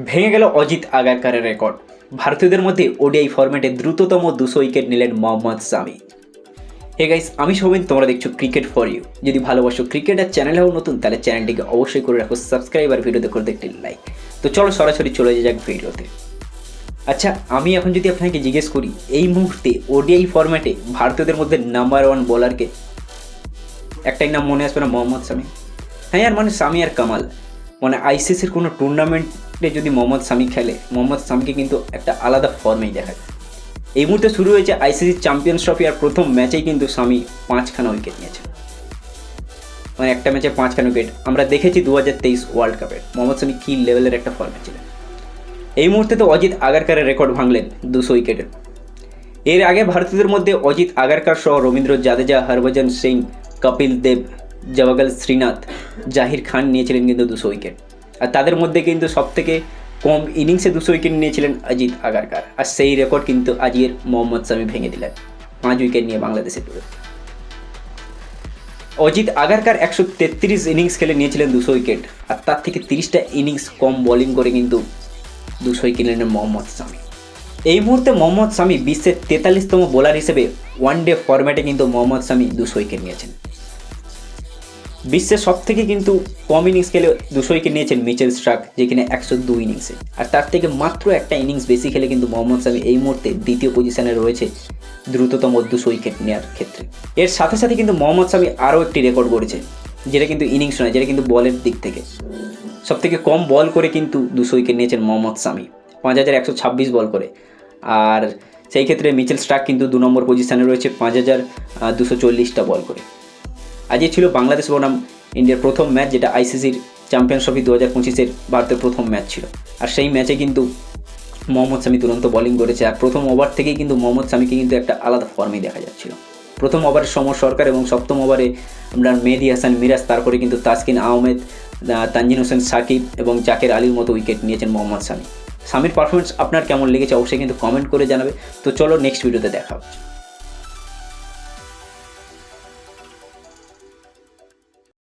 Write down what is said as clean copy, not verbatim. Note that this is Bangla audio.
ভেঙে গেল অজিত আগারকারের রেকর্ড। ভারতীয়দের মধ্যে ওডিআই ফরম্যাটে দ্রুততম 200 উইকেট নিলেন মোহাম্মদ শামি। হে গাইস, আমি সৌমেন, তোমরা দেখছো ক্রিকেট ফর ইউ। যদি ভালোবাসো ক্রিকেট আর চ্যানেল হও নতুন, তাহলে চ্যানেলটিকে অবশ্যই করে রাখো সাবস্ক্রাইব আর ভিডিওতে করে একটি লাইক। তো চলো সরাসরি চলে যাক ভিডিওতে। আচ্ছা, আমি এখন যদি আপনাকে জিজ্ঞেস করি এই মুহূর্তে ওডিআই ফরম্যাটে ভারতীয়দের মধ্যে নাম্বার 1 বোলারকে, একটাই নাম মনে আসবে না? মোহাম্মদ শামি। হ্যাঁ আর মানে শামি আর কামাল, মানে আইসিসির কোনো টুর্নামেন্টে যদি মোহাম্মদ শামি খেলে, মোহাম্মদ শামিকে কিন্তু একটা আলাদা ফর্মেই দেখা যায়। এই মুহূর্তে শুরু হয়েছে আইসিসি চ্যাম্পিয়ন্স ট্রফি, আর প্রথম ম্যাচেই কিন্তু শামি 5খানা উইকেট নিয়েছে। মানে একটা ম্যাচে 5খানা উইকেট আমরা দেখেছি 2023 ওয়ার্ল্ড কাপে। মোহাম্মদ শামি কী লেভেলের একটা ফর্মে ছিলেন। এই মুহূর্তে তো অজিত আগারকারের রেকর্ড ভাঙলেন 200 উইকেটের। এর আগে ভারতীয়দের মধ্যে অজিত আগারকার সহ রবীন্দ্র জাদেজা, হরভজন সিং, কপিল দেব, জওয়াগল শ্রীনাথ, জাহির খান নিয়েছিলেন কিন্তু 200 উইকেট। আর তাদের মধ্যে কিন্তু সবথেকে কম ইনিংসে 200 উইকেট নিয়েছিলেন অজিত আগারকার। আর সেই রেকর্ড কিন্তু আজকের মোহাম্মদ শামি ভেঙে দিলেন 5 উইকেট নিয়ে বাংলাদেশের টুরে। অজিত আগারকার 133 ইনিংস খেলে নিয়েছিলেন 200 উইকেট, আর তার থেকে 30টা ইনিংস কম বোলিং করে কিন্তু 200 উইকেট নিলেন মোহাম্মদ শামি। এই মুহূর্তে মোহাম্মদ শামি বিশ্বের 43তম বোলার হিসেবে ওয়ানডে ফরম্যাটে কিন্তু মোহাম্মদ শামি 200 উইকেট নিয়েছেন। বিশ্বের সবথেকে কিন্তু কম ইনিংস খেলে 200 উইকেট নিয়েছেন মিচেল স্টার্ক, যেখানে 102 ইনিংসে। আর তার থেকে মাত্র একটা ইনিংস বেশি খেলে কিন্তু মোহাম্মদ শামি এই মুহূর্তে দ্বিতীয় পজিশনে রয়েছে দ্রুততম 200 উইকেট নেওয়ার ক্ষেত্রে। এর সাথে সাথে কিন্তু মোহাম্মদ শামি আরও একটি রেকর্ড গড়েছে, যেটা কিন্তু ইনিংস নয়, যেটা কিন্তু বলের দিক থেকে সবথেকে কম বল করে কিন্তু 200 উইকেট নিয়েছেন মোহাম্মদ শামি, 5126 বল করে। আর সেই ক্ষেত্রে মিচেল স্টার্ক কিন্তু 2 নম্বর পজিশনে রয়েছে 5240টা বল করে। আজই ছিল বাংলাদেশ বনাম ইন্ডিয়ার প্রথম ম্যাচ, যেটা আইসিসির চ্যাম্পিয়ন্স ট্রফি 2025-এর ভারতের প্রথম ম্যাচ ছিল। আর সেই ম্যাচে কিন্তু মোহাম্মদ শামি তুরন্ত বোলিং করেছে। আর প্রথম ওভার থেকেই কিন্তু মোহাম্মদ শামিকে কিন্তু একটা আলাদা ফর্মেই দেখা যাচ্ছিল। প্রথম ওভারে সমর সরকার এবং সপ্তম ওভারে আমরা মেহেদি হাসান মিরাজ, তারপরে কিন্তু তাসকিন আহমেদ, তানজিন হোসেন সাকিব এবং জাকের আলীর মতো উইকেট নিয়েছেন মোহাম্মদ শামি। শামির পারফরমেন্স আপনার কেমন লেগেছে অবশ্যই কিন্তু কমেন্ট করে জানাবে। তো চলো নেক্সট ভিডিওতে দেখা হচ্ছে।